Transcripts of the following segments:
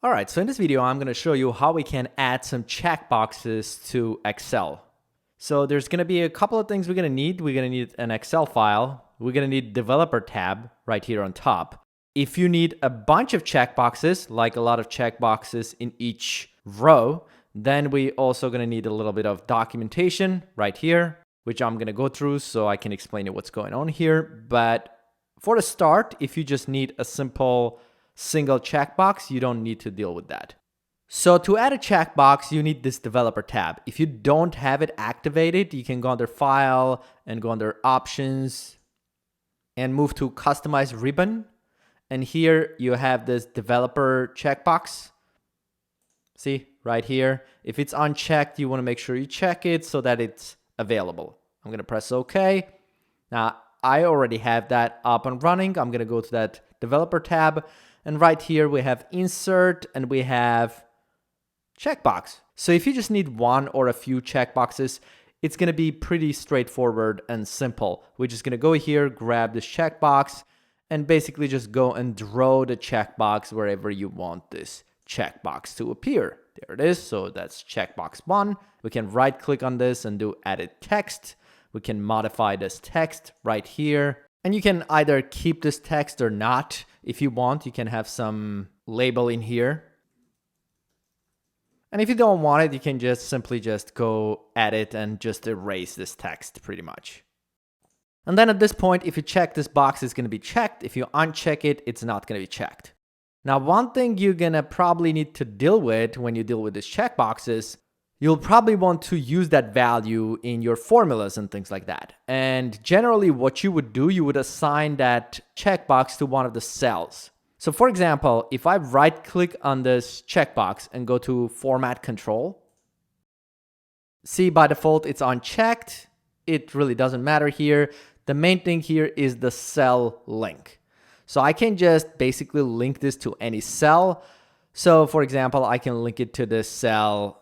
All right, so in this video, I'm going to show you how we can add some checkboxes to Excel. So there's going to be a couple of things we're going to need. We're going to need an Excel file. We're going to need developer tab right here on top. If you need a bunch of checkboxes, like a lot of checkboxes in each row, then we also going to need a little bit of documentation right here, which I'm going to go through so I can explain you what's going on here. But for the start, if you just need a simple single checkbox, you don't need to deal with that. So to add a checkbox, you need this developer tab. If you don't have it activated, you can go under File and go under Options and move to Customize Ribbon. And here you have this developer checkbox. See right here. If it's unchecked, you want to make sure you check it so that it's available. I'm going to press OK. Now, I already have that up and running. I'm going to go to that developer tab. And right here we have insert and we have checkbox. So if you just need one or a few checkboxes, it's going to be pretty straightforward and simple. We're just going to go here, grab this checkbox, and basically just go and draw the checkbox wherever you want this checkbox to appear. There it is. So that's checkbox 1. We can right click on this and do edit text. We can modify this text right here. And you can either keep this text or not. If you want, you can have some label in here. And if you don't want it, you can just simply just go edit and just erase this text pretty much. And then at this point, if you check this box, it's going to be checked. If you uncheck it, it's not going to be checked. Now, one thing you're going to probably need to deal with when you deal with these checkboxes, you'll probably want to use that value in your formulas and things like that. And generally what you would do, you would assign that checkbox to one of the cells. So for example, if I right click on this checkbox and go to Format Control, see by default it's unchecked. It really doesn't matter here. The main thing here is the cell link. So I can just basically link this to any cell. So for example, I can link it to this cell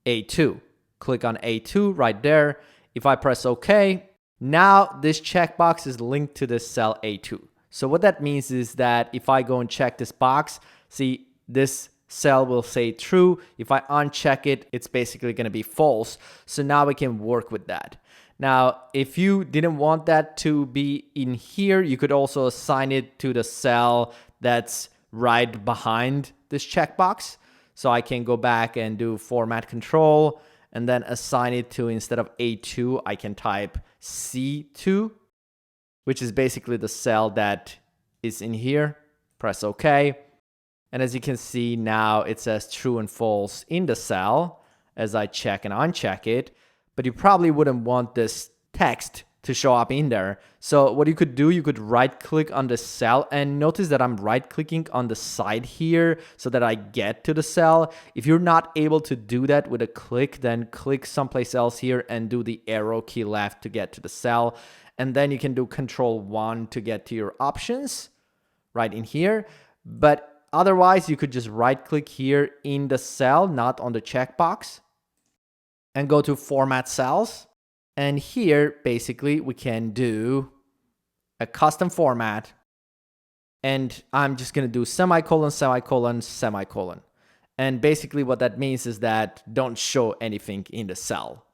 A2. Click on A2 right there. If I press OK, now this checkbox is linked to this cell A2. So what that means is that if I go and check this box, see this cell will say true. If I uncheck it, it's basically going to be false. So now we can work with that. Now, if you didn't want that to be in here, you could also assign it to the cell that's right behind this checkbox. So I can go back and do Format Control and then assign it to, instead of A2, I can type C2, which is basically the cell that is in here. Press OK. And as you can see now, it says true and false in the cell as I check and uncheck it. But you probably wouldn't want this text to show up in there. So what you could do, you could right click on the cell, and notice that I'm right clicking on the side here so that I get to the cell. If you're not able to do that with a click, then click someplace else here and do the arrow key left to get to the cell. And then you can do Control-1 to get to your options right in here. But otherwise, you could just right click here in the cell, not on the checkbox, and go to Format Cells. And here, basically, we can do a custom format. And I'm just going to do semicolon, semicolon, semicolon. And basically what that means is that don't show anything in the cell.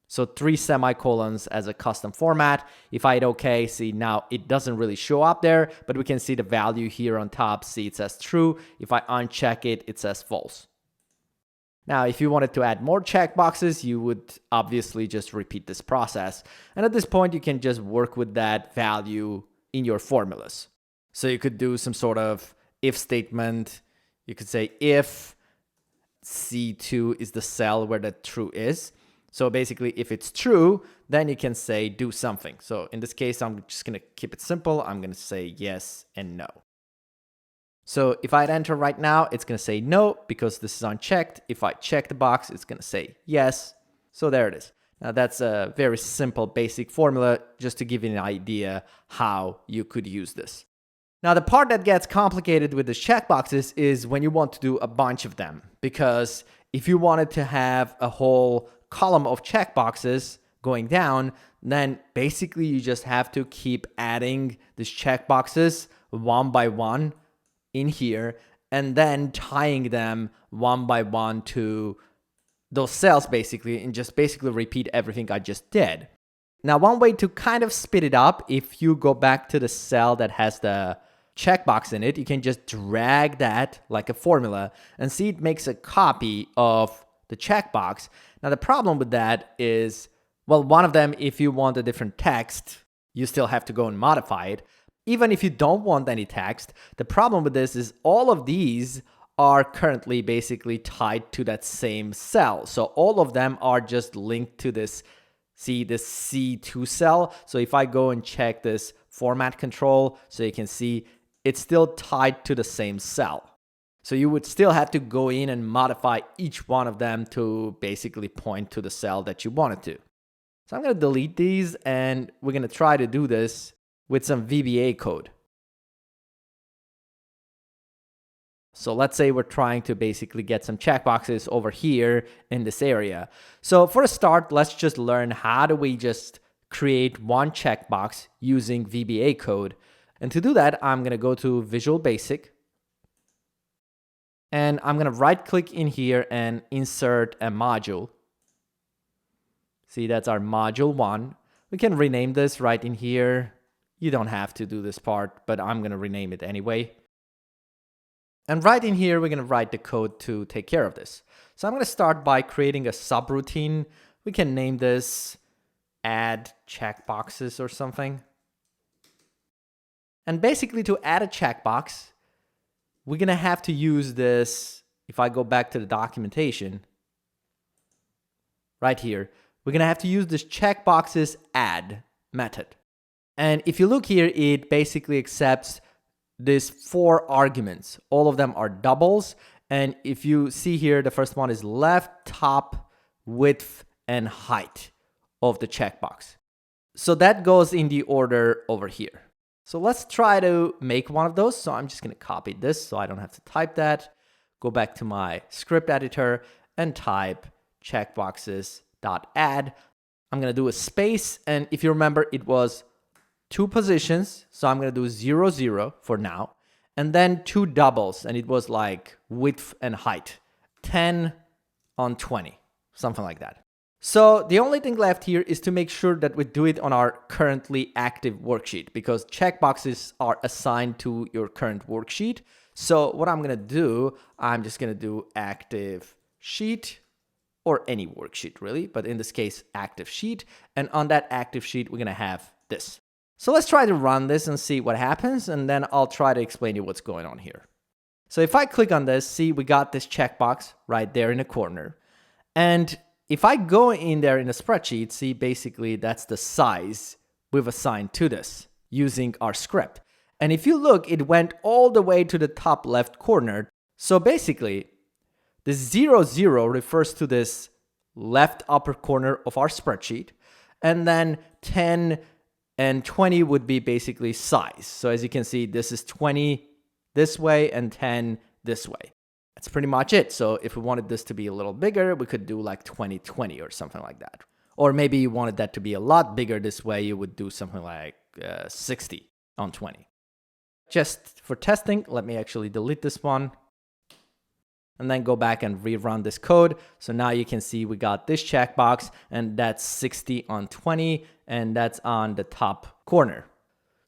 So 3 semicolons as a custom format. If I hit OK, see now it doesn't really show up there, but we can see the value here on top. See, it says true. If I uncheck it, it says false. Now, if you wanted to add more checkboxes, you would obviously just repeat this process. And at this point, you can just work with that value in your formulas. So you could do some sort of if statement. You could say if C2 is the cell where the true is. So basically, if it's true, then you can say do something. So in this case, I'm just going to keep it simple. I'm going to say yes and no. So if I enter right now, it's going to say no because this is unchecked. If I check the box, it's going to say yes. So there it is. Now that's a very simple basic formula just to give you an idea how you could use this. Now the part that gets complicated with the checkboxes is when you want to do a bunch of them, because if you wanted to have a whole column of checkboxes going down, then basically you just have to keep adding these checkboxes one by one in here, and then tying them one by one to those cells basically, and just basically repeat everything I just did. Now, one way to kind of speed it up, if you go back to the cell that has the checkbox in it, you can just drag that like a formula and see it makes a copy of the checkbox. Now, the problem with that is, well, one of them, if you want a different text, you still have to go and modify it. Even if you don't want any text, the problem with this is all of these are currently basically tied to that same cell. So all of them are just linked to this, see, this C2 cell. So if I go and check this format control, so you can see it's still tied to the same cell. So you would still have to go in and modify each one of them to basically point to the cell that you wanted to. So I'm going to delete these, and we're going to try to do this with some VBA code. So let's say we're trying to basically get some checkboxes over here in this area. So for a start, let's just learn how do we just create one checkbox using VBA code. And to do that, I'm going to go to Visual Basic. And I'm going to right click in here and insert a module. See, that's our module 1. We can rename this right in here. You don't have to do this part, but I'm going to rename it anyway. And right in here, we're going to write the code to take care of this. So I'm going to start by creating a subroutine. We can name this add checkboxes or something. And basically, to add a checkbox, we're going to have to use this. If I go back to the documentation, right here, we're going to have to use this checkboxes add method. And if you look here, it basically accepts these 4 arguments. All of them are doubles. And if you see here, the first one is left, top, width, and height of the checkbox. So that goes in the order over here. So let's try to make one of those. So I'm just going to copy this so I don't have to type that. Go back to my script editor and type checkboxes.add. I'm going to do a space. And if you remember, it was 2 positions. So I'm going to do 0, 0 for now. And then 2 doubles. And it was like width and height. 10 on 20. Something like that. So the only thing left here is to make sure that we do it on our currently active worksheet, because checkboxes are assigned to your current worksheet. So what I'm going to do, I'm just going to do active sheet, or any worksheet really, but in this case, active sheet. And on that active sheet, we're going to have this. So let's try to run this and see what happens. And then I'll try to explain you what's going on here. So if I click on this, see, we got this checkbox right there in the corner. And if I go in there in the spreadsheet, see, basically that's the size we've assigned to this using our script. And if you look, it went all the way to the top left corner. So basically, the 0, 0 refers to this left upper corner of our spreadsheet. And then 10 and 20 would be basically size. So as you can see, this is 20 this way and 10 this way. That's pretty much it. So if we wanted this to be a little bigger, we could do like 20/20 or something like that. Or maybe you wanted that to be a lot bigger this way, you would do something like 60 on 20. Just for testing, let me actually delete this one. And then go back and rerun this code. So now you can see we got this checkbox, and that's 60 on 20, and that's on the top corner.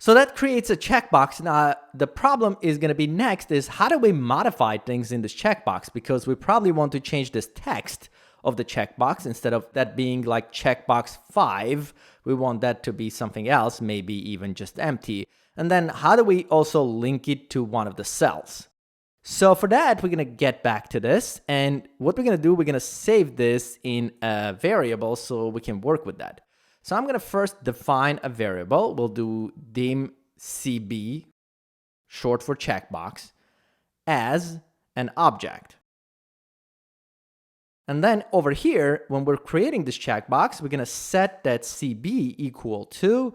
So that creates a checkbox. Now, the problem is going to be next is how do we modify things in this checkbox? Because we probably want to change this text of the checkbox. Instead of that being like checkbox 5, we want that to be something else, maybe even just empty. And then how do we also link it to one of the cells? So for that, we're going to get back to this. And what we're going to do, we're going to save this in a variable so we can work with that. So I'm going to first define a variable. We'll do dim cb, short for checkbox, as an object. And then over here, when we're creating this checkbox, we're going to set that cb equal to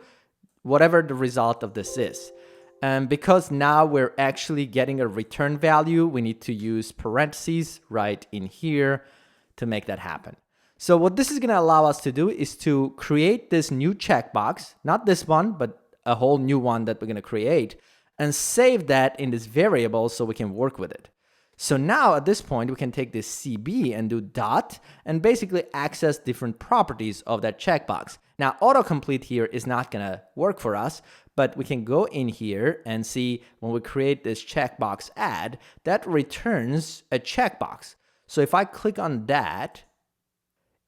whatever the result of this is. And because now we're actually getting a return value, we need to use parentheses right in here to make that happen. So what this is going to allow us to do is to create this new checkbox, not this one, but a whole new one that we're going to create, and save that in this variable so we can work with it. So now at this point, we can take this CB and do dot and basically access different properties of that checkbox. Now, autocomplete here is not gonna work for us, but we can go in here and see when we create this checkbox add, that returns a checkbox. So if I click on that,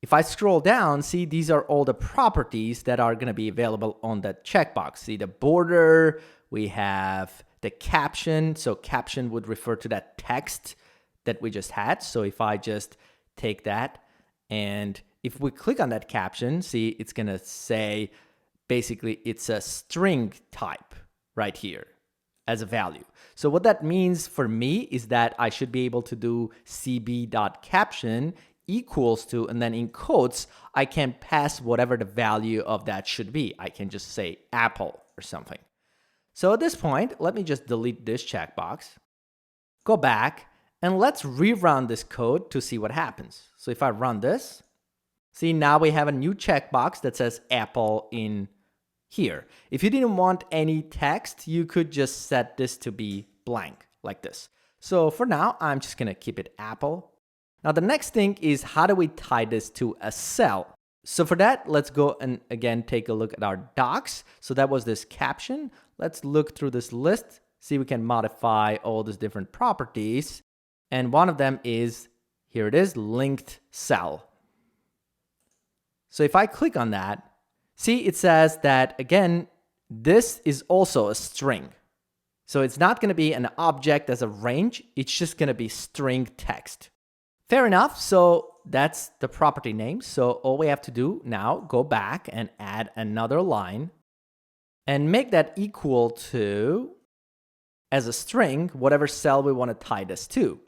if I scroll down, see these are all the properties that are gonna be available on that checkbox. See the border, we have the caption. So caption would refer to that text that we just had. So if I just take that and if we click on that caption, see it's gonna say basically it's a string type right here as a value. So what that means for me is that I should be able to do cb.caption equals to, and then in quotes, I can pass whatever the value of that should be. I can just say apple or something. So at this point, let me just delete this checkbox, go back, and let's rerun this code to see what happens. So if I run this, see now we have a new checkbox that says apple in here. If you didn't want any text, you could just set this to be blank like this. So for now, I'm just gonna keep it apple. Now the next thing is how do we tie this to a cell? So for that, let's go and again take a look at our docs. So that was this caption. Let's look through this list, see we can modify all these different properties. And one of them is, here it is, linked cell. So if I click on that, see it says that again, this is also a string. So it's not gonna be an object as a range, it's just gonna be string text. Fair enough, so that's the property name. So all we have to do now, go back and add another line and make that equal to, as a string, whatever cell we want to tie this to.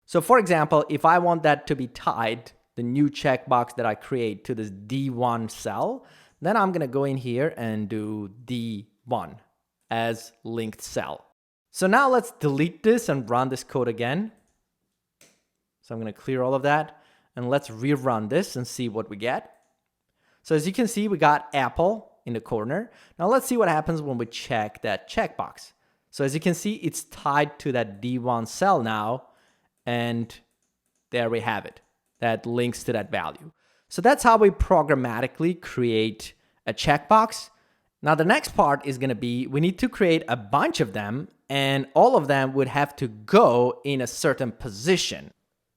So for example, if I want that to be tied, the new checkbox that I create to this D1 cell, then I'm gonna go in here and do D1 as linked cell. So now let's delete this and run this code again. So I'm gonna clear all of that and let's rerun this and see what we get. So as you can see, we got apple in the corner. Now let's see what happens when we check that checkbox. So as you can see, it's tied to that D1 cell now, and there we have it. That links to that value. So that's how we programmatically create a checkbox. Now the next part is gonna be, we need to create a bunch of them, and all of them would have to go in a certain position.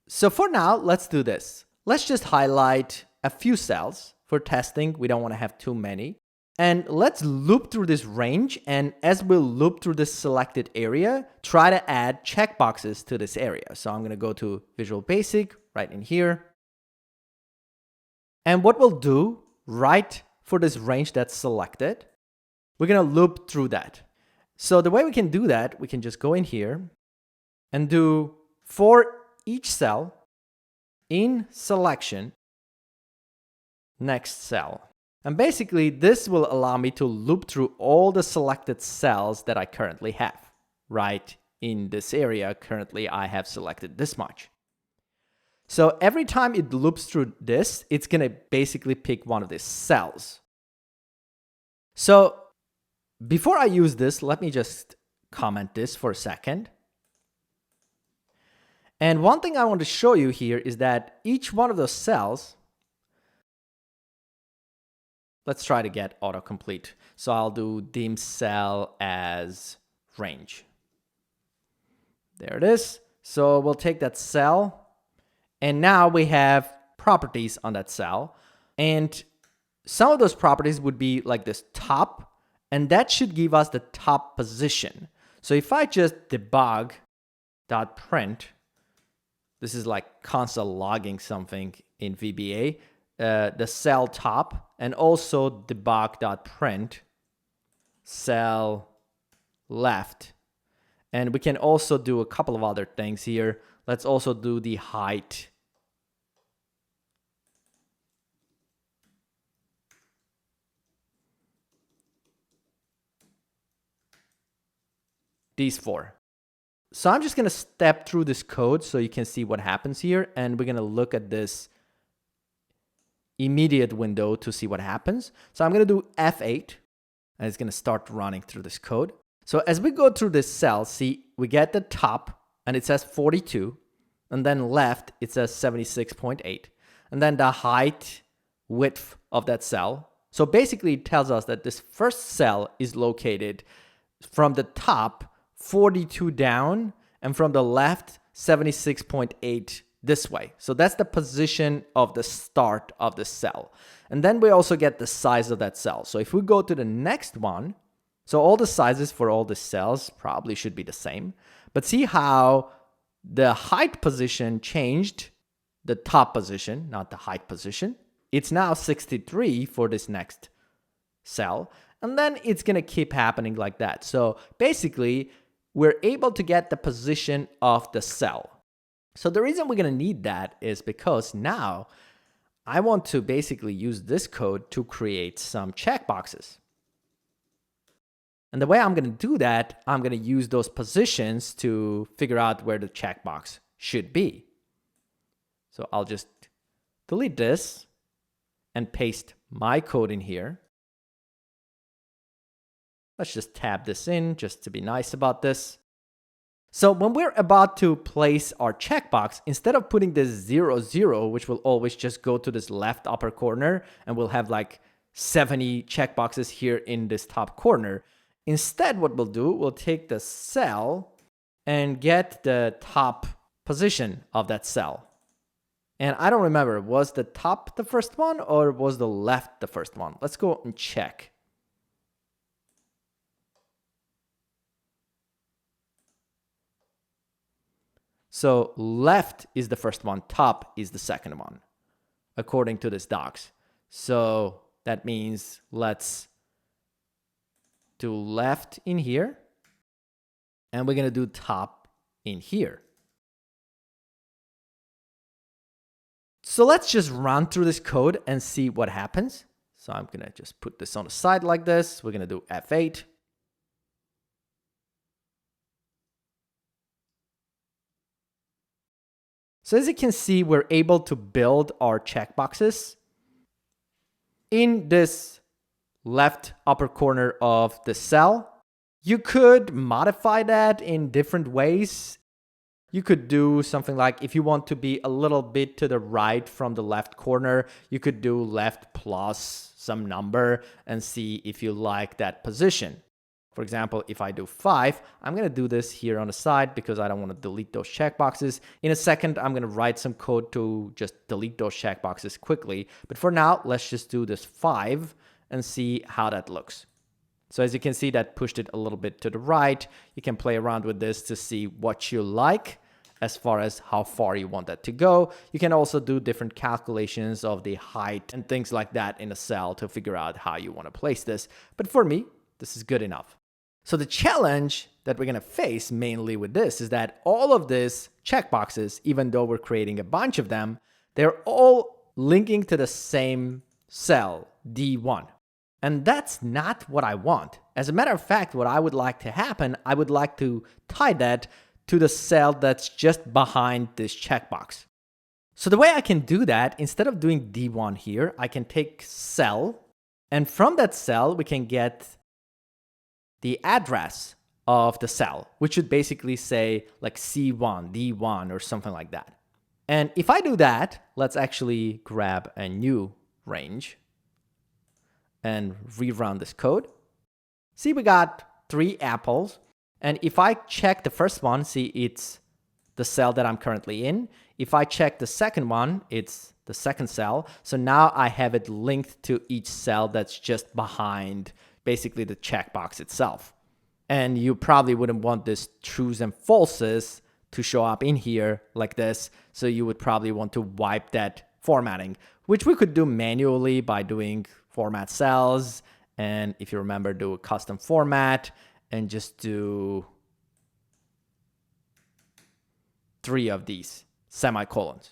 So for now, let's do this. Let's just highlight a few cells for testing. We don't want to have too many. And let's loop through this range. And as we loop through this selected area, try to add checkboxes to this area. So I'm going to go to Visual Basic right in here. And what we'll do right for this range that's selected, we're going to loop through that. So the way we can do that, we can just go in here and do for each cell in selection, next cell. And basically this will allow me to loop through all the selected cells that I currently have. Right in this area, currently I have selected this much. So every time it loops through this, it's gonna basically pick one of these cells. So before I use this, let me just comment this for a second. And one thing I want to show you here is that each one of those cells, let's try to get autocomplete. So I'll do dim cell as range. There it is. So we'll take that cell, and now we have properties on that cell. And some of those properties would be like this top, and that should give us the top position. So if I just debug.print, this is like console logging something in VBA, the cell top, and also debug.print cell left. And we can also do a couple of other things here. Let's also do the height. These four. So I'm just going to step through this code so you can see what happens here. And we're going to look at this immediate window to see what happens. So I'm going to do F8, and it's going to start running through this code. So as we go through this cell, see, we get the top, and it says 42. And then left, it says 76.8. And then the height, width of that cell. So basically it tells us that this first cell is located from the top 42 down and from the left 76.8 this way. So that's the position of the start of the cell. And then we also get the size of that cell. So if we go to the next one, so all the sizes for all the cells probably should be the same. But see how the height position changed, the top position, not the height position. It's now 63 for this next cell. And then it's going to keep happening like that. So basically, we're able to get the position of the cell. So the reason we're going to need that is because now I want to basically use this code to create some checkboxes. And the way I'm going to do that, I'm going to use those positions to figure out where the checkbox should be. So I'll just delete this and paste my code in here. Let's just tab this in just to be nice about this. So when we're about to place our checkbox, instead of putting this 0, 0, which will always just go to this left upper corner, and we'll have like 70 checkboxes here in this top corner, instead what we'll do, we'll take the cell and get the top position of that cell. And I don't remember, was the top the first one or was the left the first one? Let's go and check. So left is the first one, top is the second one, according to this docs. So that means let's do left in here, and we're going to do top in here. So let's just run through this code and see what happens. So I'm going to just put this on the side like this. We're going to do F8. So as you can see, we're able to build our checkboxes in this left upper corner of the cell. You could modify that in different ways. You could do something like, if you want to be a little bit to the right from the left corner, you could do left plus some number and see if you like that position. For example, if I do 5, I'm going to do this here on the side because I don't want to delete those checkboxes. In a second, I'm going to write some code to just delete those checkboxes quickly. But for now, let's just do this 5 and see how that looks. So as you can see, that pushed it a little bit to the right. You can play around with this to see what you like as far as how far you want that to go. You can also do different calculations of the height and things like that in a cell to figure out how you want to place this. But for me, this is good enough. So the challenge that we're going to face mainly with this is that all of these checkboxes, even though we're creating a bunch of them, they're all linking to the same cell, D1. And that's not what I want. As a matter of fact, what I would like to happen, I would like to tie that to the cell that's just behind this checkbox. So the way I can do that, instead of doing D1 here, I can take cell, and from that cell, we can get the address of the cell, which would basically say like C1, D1, or something like that. And if I do that, let's actually grab a new range and rerun this code. See, we got 3 apples. And if I check the first one, see, it's the cell that I'm currently in. If I check the second one, it's the second cell. So now I have it linked to each cell that's just behind basically the checkbox itself. And you probably wouldn't want this trues and falses to show up in here like this. So you would probably want to wipe that formatting, which we could do manually by doing format cells. And if you remember, do a custom format and just do 3 of these semicolons.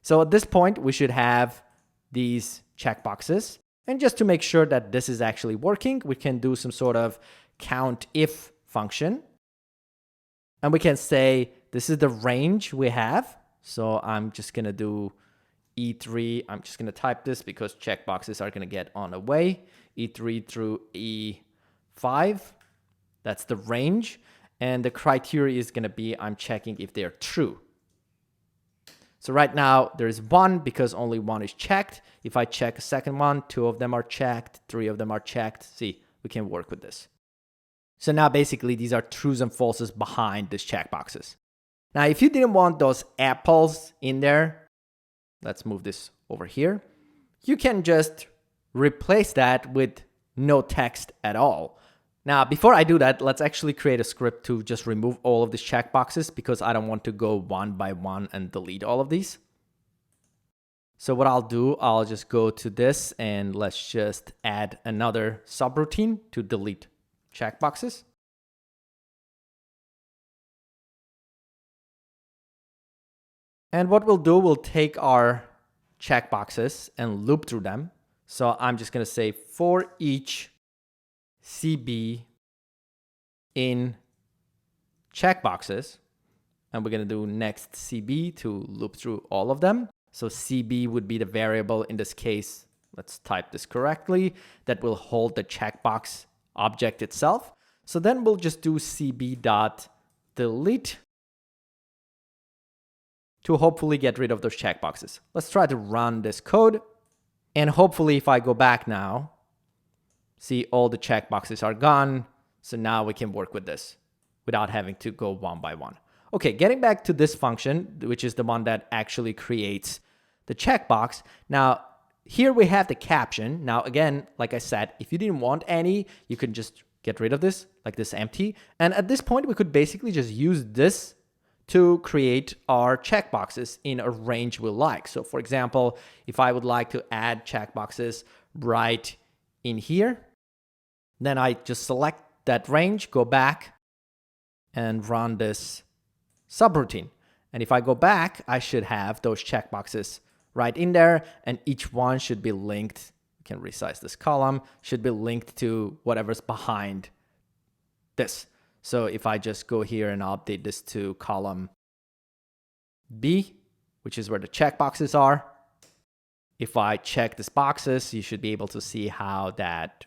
So at this point, we should have these checkboxes. And just to make sure that this is actually working, we can do some sort of count if function. And we can say, this is the range we have. So I'm just going to do E3. I'm just going to type this because checkboxes are going to get on the way. E3 through E5. That's the range. And the criteria is going to be I'm checking if they're true. So right now there is 1 because only 1 is checked. If I check a second one, 2 of them are checked, 3 of them are checked. See, we can work with this. So now basically these are trues and falses behind these checkboxes. Now, if you didn't want those apples in there, let's move this over here. You can just replace that with no text at all. Now, before I do that, let's actually create a script to just remove all of these checkboxes because I don't want to go one by one and delete all of these. So what I'll do, I'll just go to this and let's just add another subroutine to delete checkboxes. And what we'll do, we'll take our checkboxes and loop through them. So I'm just going to say for each CB in checkboxes, and we're going to do next CB to loop through all of them. So CB would be the variable in this case. Let's type this correctly. That will hold the checkbox object itself. So then we'll just do cb.delete to hopefully get rid of those checkboxes. Let's try to run this code. And hopefully if I go back now, see all the checkboxes are gone. So now we can work with this without having to go one by one. Okay, getting back to this function, which is the one that actually creates the checkbox. Now, here we have the caption. Now, again, like I said, if you didn't want any, you could just get rid of this, like this empty. And at this point, we could basically just use this to create our checkboxes in a range we like. So for example, if I would like to add checkboxes right in here, then I just select that range, go back and run this subroutine. And if I go back, I should have those checkboxes right in there, and each one should be linked. We can resize this column, should be linked to whatever's behind this. So if I just go here and I'll update this to column B, which is where the checkboxes are. If I check these boxes, you should be able to see how that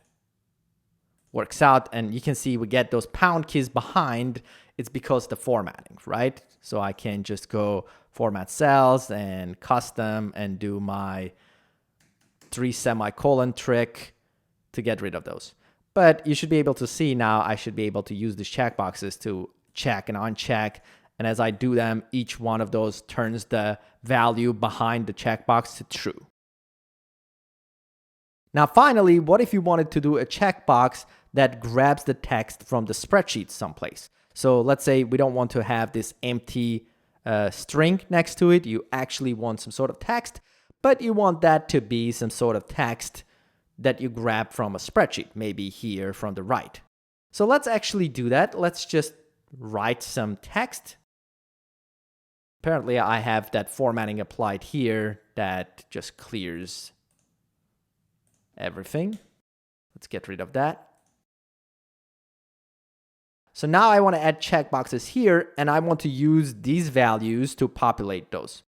works out. And you can see we get those pound keys behind. It's because of the formatting, right? So I can just go format cells and custom and do my 3 semicolon trick to get rid of those. But you should be able to see now, I should be able to use these checkboxes to check and uncheck. And as I do them, each one of those turns the value behind the checkbox to true. Now, finally, what if you wanted to do a checkbox that grabs the text from the spreadsheet someplace? So let's say we don't want to have this empty string next to it. You actually want some sort of text, but you want that to be some sort of text that you grab from a spreadsheet, maybe here from the right. So let's actually do that. Let's just write some text. Apparently I have that formatting applied here that just clears everything. Let's get rid of that. So now I want to add checkboxes here, and I want to use these values to populate those.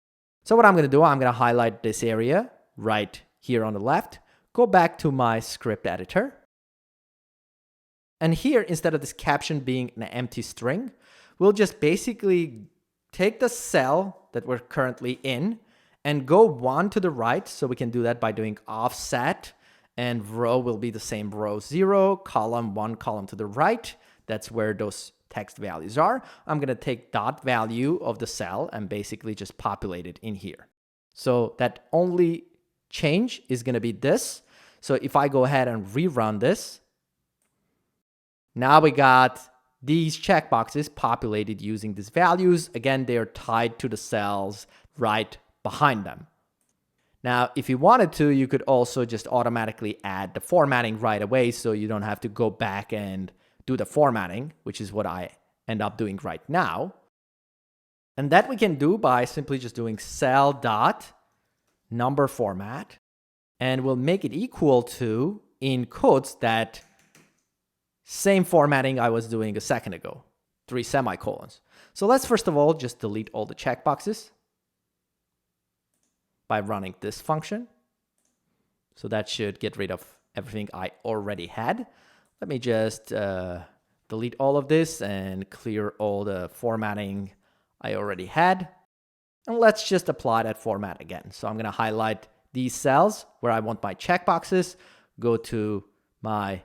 So what I'm going to do, I'm going to highlight this area right here on the left, go back to my script editor. And here, instead of this caption being an empty string, we'll just basically take the cell that we're currently in and go one to the right. So we can do that by doing offset, and row will be the same row 0, column 1, column to the right. That's where those text values are. I'm going to take dot value of the cell and basically just populate it in here. So that only change is going to be this. So if I go ahead and rerun this, now we got these checkboxes populated using these values. Again, they are tied to the cells right behind them. Now, if you wanted to, you could also just automatically add the formatting right away, so you don't have to go back and do the formatting, which is what I end up doing right now. And that we can do by simply just doing cell dot number format, and we'll make it equal to, in quotes, that same formatting I was doing a second ago, 3 semicolons. So let's first of all just delete all the checkboxes by running this function. So that should get rid of everything I already had. Let me just delete all of this and clear all the formatting I already had. And let's just apply that format again. So I'm going to highlight these cells where I want my checkboxes, go to my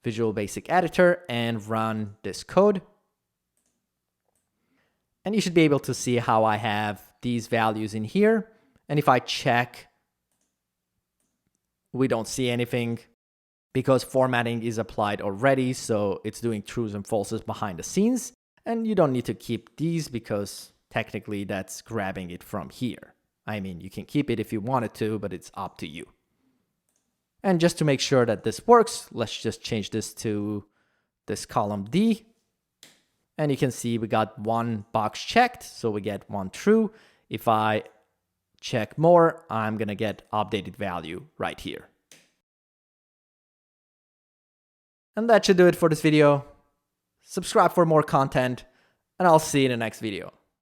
Visual Basic Editor and run this code. And you should be able to see how I have these values in here. And if I check, we don't see anything because formatting is applied already. So it's doing trues and falses behind the scenes. And you don't need to keep these because technically that's grabbing it from here. I mean, you can keep it if you wanted to, but it's up to you. And just to make sure that this works, let's just change this to this column D. And you can see we got one box checked, so we get one true. If I check more, I'm gonna get updated value right here. And that should do it for this video. Subscribe for more content, and I'll see you in the next video.